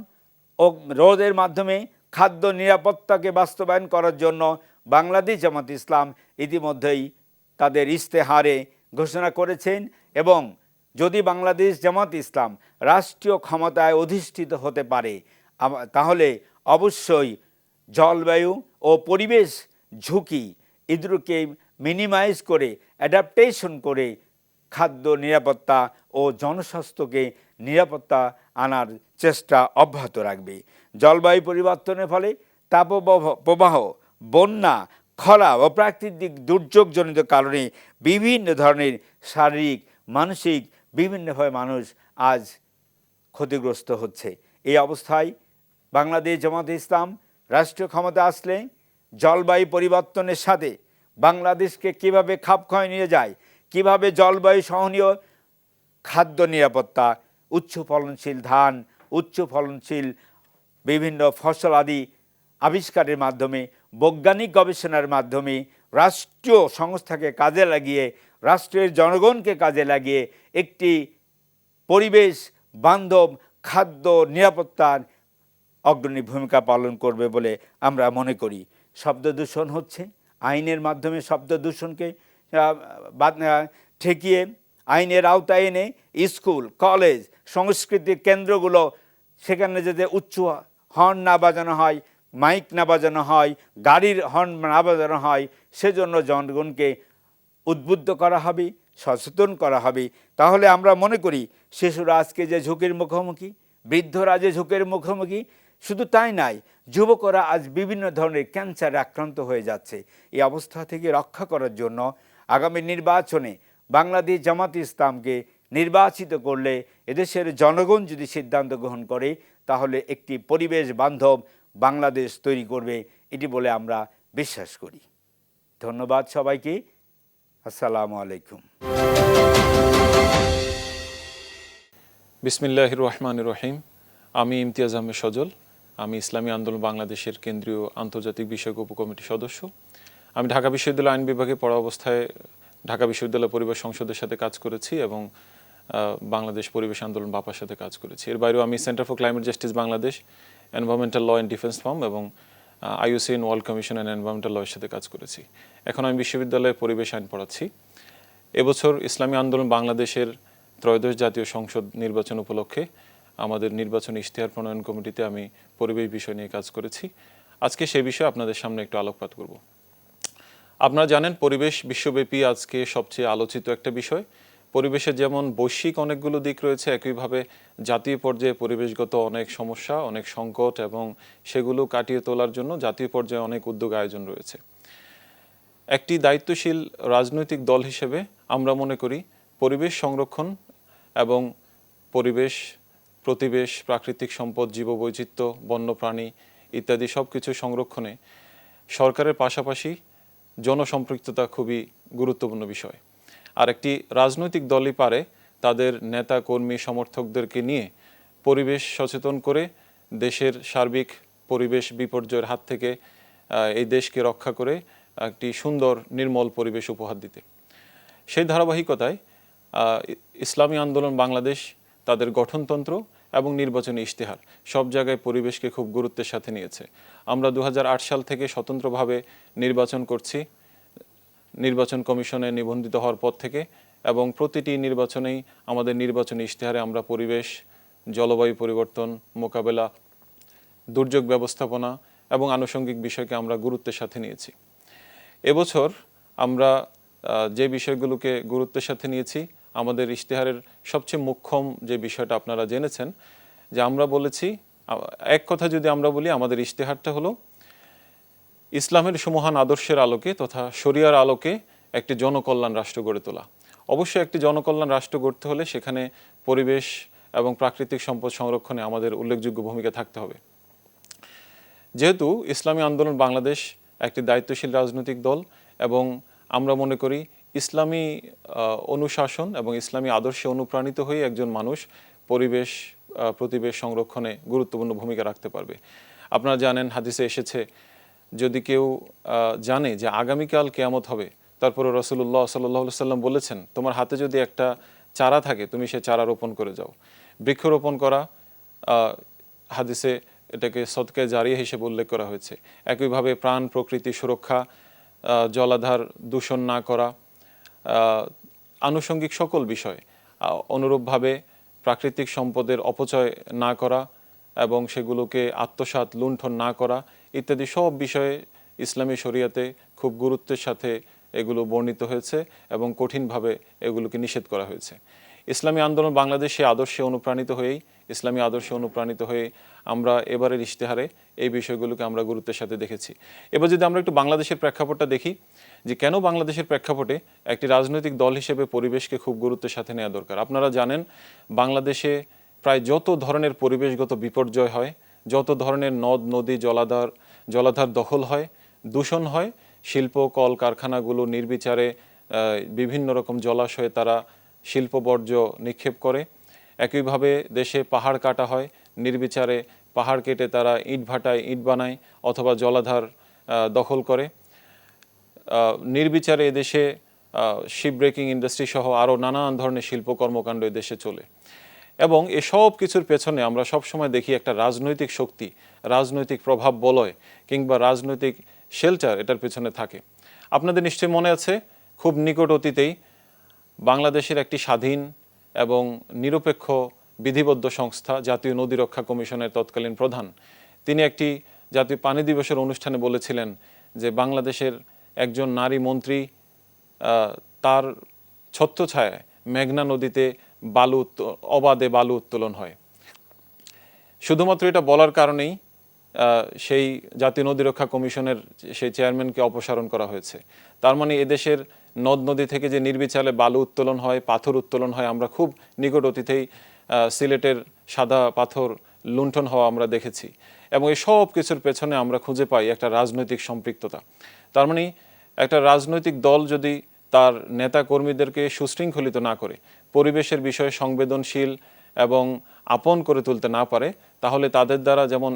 ও রোধের মাধ্যমে খাদ্য নিরাপত্তাকে বাস্তবায়ন করার জন্য বাংলাদেশ জামাত ইসলাম ইতিমধ্যেই তাদের ইশতেহারে ঘোষণা করেছেন এবং যদি বাংলাদেশ জামাত ইসলাম রাষ্ট্রীয় ক্ষমতায় অধিষ্ঠিত হতে পারে তাহলে অবশ্যই জলবায়ু ও পরিবেশ ঝুঁকি এগুলোকে মিনিমাইজ করে অ্যাডাপ্টেশন করে খাদ্য নিরাপত্তা ও জনস্বাস্থ্যকে নিরাপত্তা আনার চেষ্টা অব্যাহত রাখবে। জলবায়ু পরিবর্তনের ফলে তাপপ্রবাহ, বন্যা, খরা ও প্রাকৃতিক দুর্যোগজনিত কারণে বিভিন্ন ধরনের শারীরিক, মানসিক বিভিন্নভাবে মানুষ আজ ক্ষতিগ্রস্ত হচ্ছে। এই অবস্থায় বাংলাদেশ জামাত ইসলাম রাষ্ট্রীয় ক্ষমতা আসলে জলবায়ু পরিবর্তনের সাথে বাংলাদেশকে কিভাবে খাপ খাইয়ে নিয়ে যায়, কিভাবে জলবায়ু সহনীয় খাদ্য নিরাপত্তা, উচ্চ ফলনশীল ধান, উচ্চ ফলনশীল বিভিন্ন ফসল আদি আবিষ্কারের মাধ্যমে, বৈজ্ঞানিক গবেষণার মাধ্যমে, রাষ্ট্রীয় সংস্থাকে কাজে লাগিয়ে, রাষ্ট্রের জনগণকে কাজে লাগিয়ে একটি পরিবেশ বান্ধব খাদ্য নিরাপত্তার অগ্রণী ভূমিকা পালন করবে বলে আমরা মনে করি। শব্দ দূষণ হচ্ছে, আইনের মাধ্যমে শব্দ দূষণকে ঠেকিয়ে আইনের আওতায় এনে স্কুল, কলেজ, সাংস্কৃতিক কেন্দ্রগুলো, সেখানে যাতে উচ্চ হর্ন না বাজানো হয়, মাইক না বাজানো হয়, গাড়ির হর্ন না বাজানো হয়, সেজন্য জনগণকে উদ্বুদ্ধ করা হবে, সচেতন করা হবে। তাহলে আমরা মনে করি শিশুরা আজকে যে ঝুঁকির মুখোমুখি, বৃদ্ধরা যে ঝুঁকির মুখোমুখি, শুধু তাই নয়, যুবকরা আজ বিভিন্ন ধরনের ক্যান্সারে আক্রান্ত হয়ে যাচ্ছে। এই অবস্থা থেকে রক্ষা করার জন্য আগামী নির্বাচনে বাংলাদেশ জামাতে ইসলামকে নির্বাচিত করলে এদেশের জনগণ যদি সিদ্ধান্ত গ্রহণ করে, তাহলে একটি পরিবেশ বান্ধব বাংলাদেশ তৈরি করবে, এটি বলে আমরা বিশ্বাস করি। ধন্যবাদ সবাইকে। আসসালামু আলাইকুম। বিসমিল্লাহির রহমানির রহিম। আমি ইমতিয়াজ আহমেদ সজল। আমি ইসলামী আন্দোলন বাংলাদেশের কেন্দ্রীয় আন্তর্জাতিক বিষয়ক উপকমিটির সদস্য। আমি ঢাকা বিশ্ববিদ্যালয় আইন বিভাগে পড়া অবস্থায় ঢাকা বিশ্ববিদ্যালয় পরিবেশ সংসদের সাথে কাজ করেছি এবং বাংলাদেশ পরিবেশ আন্দোলন বাপার সাথে কাজ করেছি। এর বাইরেও আমি centre for climate justice Bangladesh, environmental law and defence form এবং IUCN world commission and environmental law এর সাথে কাজ করেছি। এখন আমি বিশ্ববিদ্যালয়ে পরিবেশ আইন পড়াচ্ছি। এবছর ইসলামী আন্দোলন বাংলাদেশের ত্রয়োদশ জাতীয় সংসদ নির্বাচন উপলক্ষে আমাদের নির্বাচন ইশতেহার প্রণয়ন কমিটিতে আমি পরিবেশ বিষয় নিয়ে কাজ করেছি। আজকে সেই বিষয়ে আপনাদের সামনে একটু আলোকপাত করব। আপনারা জানেন পরিবেশ বিশ্বব্যাপী আজকে সবচেয়ে আলোচিত একটা বিষয়। পরিবেশের যেমন বৈশ্বিক অনেকগুলো দিক রয়েছে, একইভাবে জাতীয় পর্যায়ে পরিবেশগত অনেক সমস্যা, অনেক সংকট এবং সেগুলো কাটিয়ে তোলার জন্য জাতীয় পর্যায়ে অনেক উদ্যোগ আয়োজন রয়েছে। একটি দায়িত্বশীল রাজনৈতিক দল হিসেবে আমরা মনে করি পরিবেশ সংরক্ষণ এবং পরিবেশ, প্রতিবেশ, প্রাকৃতিক সম্পদ, জীববৈচিত্র্য, বন্যপ্রাণী ইত্যাদি সব কিছু সংরক্ষণে সরকারের পাশাপাশি জনসম্পৃক্ততা খুবই গুরুত্বপূর্ণ বিষয়। আর একটি রাজনৈতিক দলই পারে তাদের নেতা, কর্মী, সমর্থকদেরকে নিয়ে পরিবেশ সচেতন করে দেশের সার্বিক পরিবেশ বিপর্যয়ের হাত থেকে এই দেশকে রক্ষা করে একটি সুন্দর নির্মল পরিবেশ উপহার দিতে। সেই ধারাবাহিকতায় ইসলামী আন্দোলন বাংলাদেশ তাদের গঠনতন্ত্র এবং নির্বাচনী ইশতেহার সব জায়গায় পরিবেশকে খুব গুরুত্বের সাথে নিয়েছে। আমরা 2008 সাল থেকে স্বতন্ত্রভাবে নির্বাচন করছি, নির্বাচন কমিশনে নিবন্ধিত হওয়ার পর থেকে, এবং প্রতিটি নির্বাচনেই আমাদের নির্বাচনী ইশতেহারে আমরা পরিবেশ, জলবায়ু পরিবর্তন মোকাবেলা, দুর্যোগ ব্যবস্থাপনা এবং আনুষঙ্গিক বিষয়কে আমরা গুরুত্বের সাথে নিয়েছি। এবছর আমরা যে বিষয়গুলোকে গুরুত্বের সাথে নিয়েছি, আমাদের ইশতেহারের সবচেয়ে মুখ্যম যে বিষয়টা আপনারা জেনেছেন, যে আমরা বলেছি, এক কথা যদি আমরা বলি, আমাদের ইশতেহারটা হলো ইসলামের সুমহান আদর্শের আলোকে তথা শরিয়ার আলোকে একটি জনকল্যাণ রাষ্ট্র গড়ে তোলা। অবশ্যই একটি জনকল্যাণ রাষ্ট্র গড়তে হলে সেখানে পরিবেশ এবং প্রাকৃতিক সম্পদ সংরক্ষণে আমাদের উল্লেখযোগ্য ভূমিকা থাকতে হবে। যেহেতু ইসলামী আন্দোলন বাংলাদেশ একটি দায়িত্বশীল রাজনৈতিক দল এবং আমরা মনে করি ইসলামী অনুশাসন এবং ইসলামী আদর্শে অনুপ্রাণিত হয়ে একজন মানুষ পরিবেশ, প্রতিবেশ সংরক্ষণে গুরুত্বপূর্ণ ভূমিকা রাখতে পারবে। আপনারা জানেন হাদিসে এসেছে, যদি কেউ জানে যে আগামীকাল কিয়ামত হবে, তারপরে রাসূলুল্লাহ সাল্লাল্লাহু আলাইহি সাল্লাম বলেছেন, তোমার হাতে যদি একটা চারা থাকে তুমি সে চারা রোপণ করে যাও। বৃক্ষরোপণ করা হাদিসে এটাকে সদকায়ে জারিয়া হিসেবে উল্লেখ করা হয়েছে। একইভাবে প্রাণ প্রকৃতি সুরক্ষা, জলাধার দূষণ না করা, আনুষঙ্গিক সকল বিষয়, অনুরূপভাবে প্রাকৃতিক সম্পদের অপচয় না করা এবং সেগুলোকে আত্মসাৎ, লুণ্ঠন না করা ইত্যাদি সব বিষয়ে ইসলামী শরিয়াতে খুব গুরুত্বের সাথে এগুলো বর্ণিত হয়েছে এবং কঠিনভাবে এগুলোকে নিষেধ করা হয়েছে। ইসলামী আন্দোলন বাংলাদেশে আদর্শে অনুপ্রাণিত হয়ে আমরা এবারের ইশতেহারে এই বিষয়গুলোকে আমরা গুরুত্বের সাথে দেখেছি। এবার যদি আমরা একটু বাংলাদেশের প্রেক্ষাপটটা দেখি, যে কেন বাংলাদেশের প্রেক্ষাপটে একটি রাজনৈতিক দল হিসেবে পরিবেশকে খুব গুরুত্বের সাথে নেওয়া দরকার। আপনারা জানেন বাংলাদেশে প্রায় যত ধরনের পরিবেশগত বিপর্যয় হয়, যত ধরনের নদ নদী জলাধার দখল হয়, দূষণ হয়, শিল্প কল কারখানাগুলো নির্বিচারে বিভিন্ন রকম জলাশয়ে তারা শিল্প বর্জ্য নিক্ষেপ করে। একইভাবে দেশে পাহাড় কাটা হয়, নির্বিচারে পাহাড় কেটে তারা ইট ভাটায় ইট বানায় অথবা জলাধার দখল করে। নির্বিচারে এদেশে শিপ ব্রেকিং ইন্ডাস্ট্রি সহ আরও নানান ধরনের শিল্প কর্মকাণ্ড এদেশে চলে এবং এসব কিছুর পেছনে আমরা সবসময় দেখি একটা রাজনৈতিক শক্তি, রাজনৈতিক প্রভাব বলয় কিংবা রাজনৈতিক শেল্টার এটার পেছনে থাকে। আপনাদের নিশ্চয়ই মনে আছে খুব নিকট অতীতেই বাংলাদেশের একটি স্বাধীন এবং নিরপেক্ষ বিধিবদ্ধ সংস্থা জাতীয় নদী রক্ষা কমিশনের তৎকালীন প্রধান তিনি একটি জাতীয় পানি দিবসের অনুষ্ঠানে বলেছিলেন যে বাংলাদেশের একজন নারী মন্ত্রী তার ছত্রছায়ায় মেঘনা নদীতে অবাধে বালু উত্তোলন হয়। শুধুমাত্র এটা বলার কারণেই সেই জাতীয় নদী রক্ষা কমিশনের সেই চেয়ারম্যানকে অপসারণ করা হয়েছে। তার মানে এদেশের নদ নদী থেকে যে নির্বিচারে বালু উত্তোলন হয়, পাথর উত্তোলন হয়, আমরা খুব নিকট অতীতেই সিলেটের সাদা পাথর লুণ্ঠন হওয়া আমরা দেখেছি এবং এই সব কিছুর পেছনে আমরা খুঁজে পাই একটা রাজনৈতিক সম্পৃক্ততা। তার মানে একটা রাজনৈতিক দল যদি তার নেতা কর্মীদেরকে সুশৃঙ্খলিত না করে, পরিবেশের বিষয়ে সংবেদনশীল এবং আপন করে তুলতে না পারে, তাহলে তাদের দ্বারা যেমন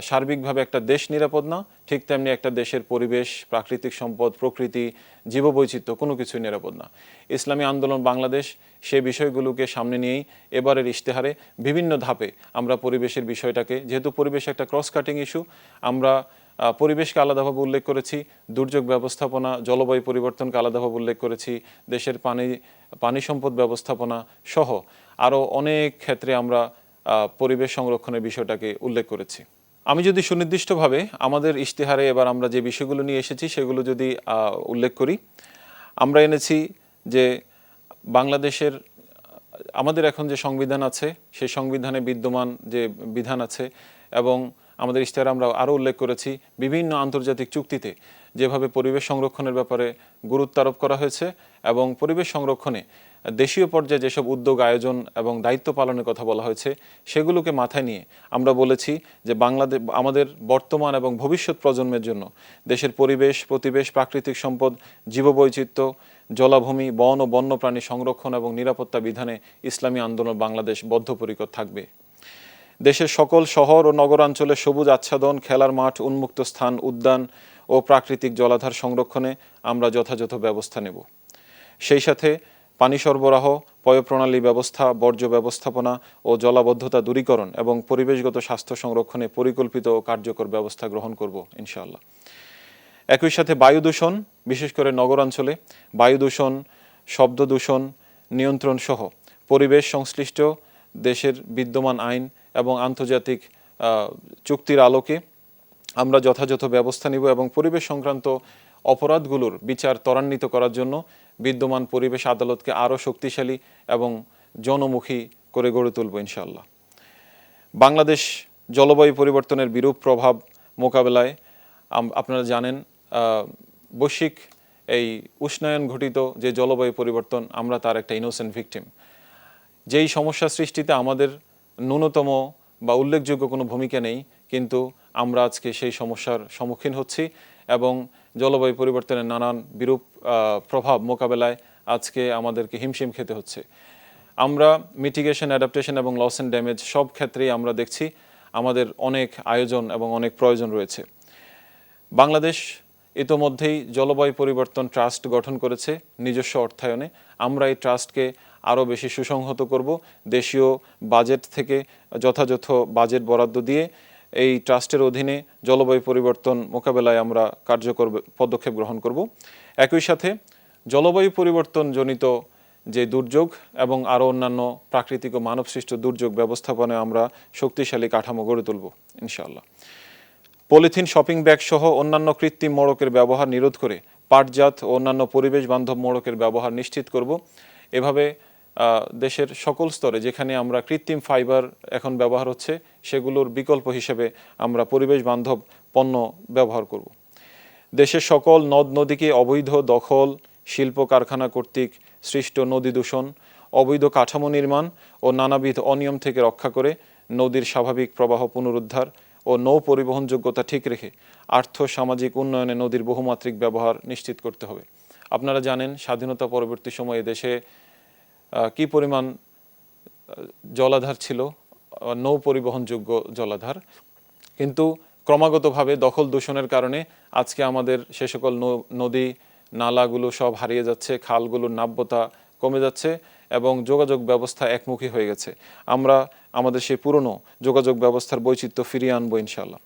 সার্বিকভাবে একটা দেশ নিরাপদ না, ঠিক তেমনি একটা দেশের পরিবেশ, প্রাকৃতিক সম্পদ, প্রকৃতি, জীববৈচিত্র্য কোনো কিছুই নিরাপদ না। ইসলামী আন্দোলন বাংলাদেশ সেই বিষয়গুলোকে সামনে নিয়েই এবারের ইশতেহারে বিভিন্ন ধাপে আমরা পরিবেশের বিষয়টাকে, যেহেতু পরিবেশ একটা ক্রস কাটিং ইস্যু, আমরা পরিবেশকে আলাদাভাবে উল্লেখ করেছি, দুর্যোগ ব্যবস্থাপনা, জলবায়ু পরিবর্তনকে আলাদাভাবে উল্লেখ করেছি, দেশের পানি সম্পদ ব্যবস্থাপনা সহ আরও অনেক ক্ষেত্রে আমরা পরিবেশ সংরক্ষণের বিষয়টাকে উল্লেখ করেছি। আমি যদি সুনির্দিষ্টভাবে আমাদের ইশতেহারে এবার আমরা যে বিষয়গুলো নিয়ে এসেছি সেগুলো যদি উল্লেখ করি, আমরা এনেছি যে বাংলাদেশের আমাদের এখন যে সংবিধান আছে সেই সংবিধানে বিদ্যমান যে বিধান আছে এবং আমাদের ইশতেহারে আমরা আরও উল্লেখ করেছি বিভিন্ন আন্তর্জাতিক চুক্তিতে যেভাবে পরিবেশ সংরক্ষণের ব্যাপারে গুরুত্ব আরোপ করা হয়েছে এবং পরিবেশ সংরক্ষণে দেশীয় পর্যায়ে যেসব উদ্যোগ আয়োজন এবং দায়িত্ব পালনের কথা বলা হয়েছে সেগুলোকে মাথায় নিয়ে আমরা বলেছি যে আমাদের বর্তমান এবং ভবিষ্যৎ প্রজন্মের জন্য দেশের পরিবেশ, প্রতিবেশ, প্রাকৃতিক সম্পদ, জীববৈচিত্র্য, জলাভূমি, বন ও বন্যপ্রাণী সংরক্ষণ এবং নিরাপত্তা বিধানে ইসলামী আন্দোলন বাংলাদেশ বদ্ধপরিকর থাকবে। দেশের সকল শহর ও নগরাঞ্চলে সবুজ আচ্ছাদন, খেলার মাঠ, উন্মুক্ত স্থান, উদ্যান ও প্রাকৃতিক জলাধার সংরক্ষণে আমরা যথাযথ ব্যবস্থা নেব। সেই সাথে পানি সরবরাহ, পয়ঃপ্রণালী ব্যবস্থা, বর্জ্য ব্যবস্থাপনা ও জলাবদ্ধতা দূরীকরণ এবং পরিবেশগত স্বাস্থ্য সংরক্ষণে পরিকল্পিত ও কার্যকর ব্যবস্থা গ্রহণ করব ইনশাআল্লাহ। একই সাথে বায়ু দূষণ, বিশেষ করে নগরাঞ্চলে বায়ু দূষণ, শব্দ দূষণ নিয়ন্ত্রণ সহ পরিবেশ সংশ্লিষ্ট দেশের বিদ্যমান আইন এবং আন্তর্জাতিক চুক্তির আলোকে আমরা যথাযথ ব্যবস্থা নিব এবং পরিবেশ সংক্রান্ত অপরাধগুলোর বিচার ত্বরান্বিত করার জন্য বিদ্যমান পরিবেশ আদালতকে আরও শক্তিশালী এবং জনমুখী করে গড়ে তুলব ইনশাআল্লাহ। বাংলাদেশ জলবায়ু পরিবর্তনের বিরূপ প্রভাব মোকাবেলায় আপনারা জানেন বৈশ্বিক এই উষ্ণায়ন ঘটিত যে জলবায়ু পরিবর্তন, আমরা তার একটা ইনোসেন্ট ভিকটিম। যেই সমস্যা সৃষ্টিতে আমাদের ন্যূনতম বা উল্লেখযোগ্য কোনো ভূমিকা নেই, কিন্তু আমরা আজকে সেই সমস্যার সম্মুখীন হচ্ছি এবং জলবায়ু পরিবর্তনের নানান বিরূপ প্রভাব মোকাবেলায় আজকে আমাদেরকে হিমশিম খেতে হচ্ছে। আমরা মিটিগেশন, অ্যাডাপ্টেশন এবং লস অ্যান্ড ড্যামেজ সব ক্ষেত্রেই আমরা দেখছি আমাদের অনেক আয়োজন এবং অনেক প্রয়োজন রয়েছে। বাংলাদেশ ইতোমধ্যেই জলবায়ু পরিবর্তন ট্রাস্ট গঠন করেছে নিজস্ব অর্থায়নে। আমরা এই ট্রাস্টকে আরও বেশি সুসংহত করব, দেশীয় বাজেট থেকে যথাযথ বাজেট বরাদ্দ দিয়ে এই ট্রাস্টের অধীনে জলবায়ু পরিবর্তন মোকাবেলায় আমরা কার্যকর পদক্ষেপ গ্রহণ করব। একই সাথে জলবায়ু পরিবর্তনজনিত যে দুর্যোগ এবং আরও অন্যান্য প্রাকৃতিক ও মানবসৃষ্ট দুর্যোগ ব্যবস্থাপনায় আমরা শক্তিশালী কাঠামো গড়ে তুলব ইনশাআল্লাহ। পলিথিন, শপিং ব্যাগ সহ অন্যান্য কৃত্রিম মোড়কের ব্যবহার নিরোধ করে পাটজাত ও অন্যান্য পরিবেশ বান্ধব মোড়কের ব্যবহার নিশ্চিত করব। এভাবে দেশের সকল স্তরে যেখানে আমরা কৃত্রিম ফাইবার এখন ব্যবহার হচ্ছে সেগুলোর বিকল্প হিসেবে আমরা পরিবেশ বান্ধব পণ্য ব্যবহার করব। দেশের সকল নদ নদীকে অবৈধ দখল, শিল্প কারখানা কর্তৃক সৃষ্ট নদী দূষণ, অবৈধ কাঠামো নির্মাণ ও নানাবিধ অনিয়ম থেকে রক্ষা করে নদীর স্বাভাবিক প্রবাহ পুনরুদ্ধার ও নৌ পরিবহনযোগ্যতা ঠিক রেখে আর্থ সামাজিক উন্নয়নে নদীর বহুমাত্রিক ব্যবহার নিশ্চিত করতে হবে। আপনারা জানেন স্বাধীনতা পরবর্তী সময়ে দেশে কি পরিমাণ জলাধার ছিল, নৌ পরিবহনযোগ্য জলাধার। কিন্তু ক্রমাগতভাবে দখল দূষণের কারণে আজকে আমাদের সে সকল নদী নালাগুলো সব হারিয়ে যাচ্ছে, খালগুলোর নাব্যতা কমে যাচ্ছে এবং যোগাযোগ ব্যবস্থা একমুখী হয়ে গেছে। আমরা আমাদের সেই পুরনো যোগাযোগ ব্যবস্থার বৈচিত্র্য ফিরিয়ে আনবো ইনশাআল্লাহ।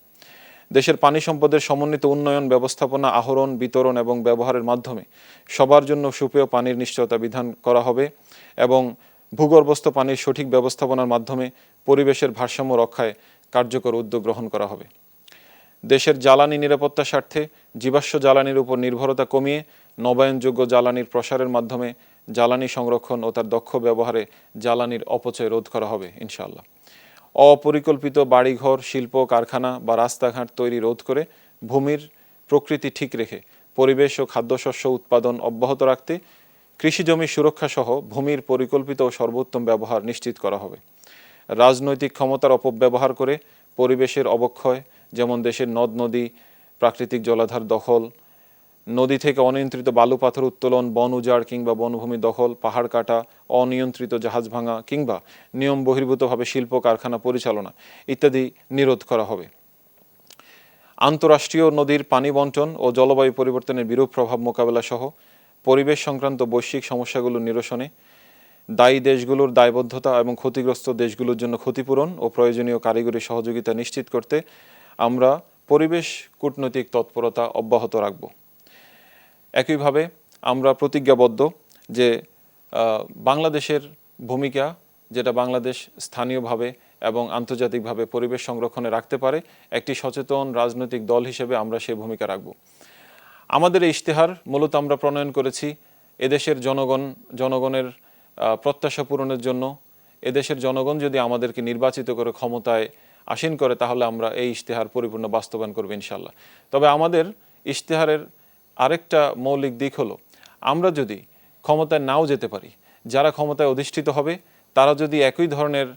দেশের পানি সম্পদের সমন্বিত উন্নয়ন, ব্যবস্থাপনা, আহরণ, বিতরণ এবং ব্যবহারের মাধ্যমে সবার জন্য সুপেয় পানির নিশ্চয়তা বিধান করা হবে এবং ভূগর্ভস্থ পানির সঠিক ব্যবস্থাপনার মাধ্যমে পরিবেশের ভারসাম্য রক্ষায় কার্যকর উদ্যোগ গ্রহণ করা হবে। দেশের জ্বালানি নিরাপত্তার স্বার্থে জীবাশ্ম জ্বালানির উপর নির্ভরতা কমিয়ে নবায়নযোগ্য জ্বালানির প্রসারের মাধ্যমে জ্বালানি সংরক্ষণ ও তার দক্ষ ব্যবহারে জ্বালানির অপচয় রোধ করা হবে ইনশাআল্লাহ। অপরিকল্পিত বাড়িঘর, শিল্প, কারখানা বা রাস্তাঘাট তৈরি রোধ করে ভূমির প্রকৃতি ঠিক রেখে পরিবেশ ও খাদ্যশস্য উৎপাদন অব্যাহত রাখতে কৃষিজমি সুরক্ষা সহ ভূমির পরিকল্পিত ও সর্বোত্তম ব্যবহার নিশ্চিত করা হবে। রাজনৈতিক ক্ষমতার অপব্যবহার করে পরিবেশের অবক্ষয়, যেমন দেশের নদ নদী, প্রাকৃতিক জলাধার দখল, নদী থেকে অনিয়ন্ত্রিত বালু পাথর উত্তোলন, বন উজাড় কিংবা বনভূমি দখল, পাহাড় কাটা, অনিয়ন্ত্রিত জাহাজ ভাঙা কিংবা নিয়ম বহির্ভূতভাবে শিল্প কারখানা পরিচালনা ইত্যাদি নিরোধ করা হবে। আন্তঃরাষ্ট্রীয় নদীর পানি বণ্টন ও জলবায়ু পরিবর্তনের বিরূপ প্রভাব মোকাবেলা সহ পরিবেশ সংক্রান্ত বৈশ্বিক সমস্যাগুলো নিরসনে দায়ী দেশগুলোর দায়বদ্ধতা এবং ক্ষতিগ্রস্ত দেশগুলোর জন্য ক্ষতিপূরণ ও প্রয়োজনীয় কারিগরি সহযোগিতা নিশ্চিত করতে আমরা পরিবেশ কূটনৈতিক তৎপরতা অব্যাহত রাখব। একইভাবে আমরা প্রতিজ্ঞাবদ্ধ যে বাংলাদেশের ভূমিকা, যেটা বাংলাদেশ স্থানীয়ভাবে এবং আন্তর্জাতিকভাবে পরিবেশ সংরক্ষণে রাখতে পারে, একটি সচেতন রাজনৈতিক দল হিসেবে আমরা সেই ভূমিকা রাখব। আমাদের এই ইশতেহার মূলত আমরা প্রণয়ন করেছি এদেশের জনগণের প্রত্যাশা পূরণের জন্য। এদেশের জনগণ যদি আমাদেরকে নির্বাচিত করে ক্ষমতায় আসীন করে, তাহলে আমরা এই ইশতেহার পরিপূর্ণ বাস্তবায়ন করব ইনশাআল্লাহ। তবে আমাদের ইশতেহারের আরেকটা মৌলিক দিক হলো, আমরা যদি ক্ষমতায় নাও যেতে পারি, যারা ক্ষমতায় অধিষ্ঠিত হবে তারা যদি একই ধরনের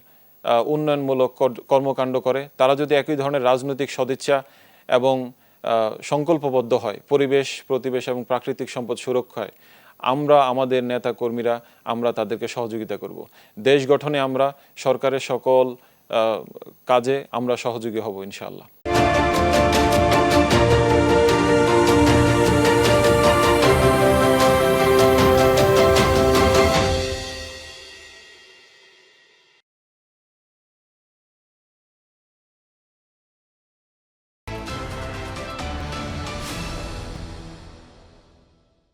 উন্নয়নমূলক কর্মকাণ্ড করে, তারা যদি একই ধরনের রাজনৈতিক সদিচ্ছা এবং সংকল্পবদ্ধ হয় পরিবেশ, প্রতিবেশ এবং প্রাকৃতিক সম্পদ সুরক্ষায়, আমরা আমাদের নেতা কর্মীরা আমরা তাদেরকে সহযোগিতা করব। দেশ গঠনে আমরা সরকারের সকল কাজে আমরা সহযোগী হব ইনশাআল্লাহ।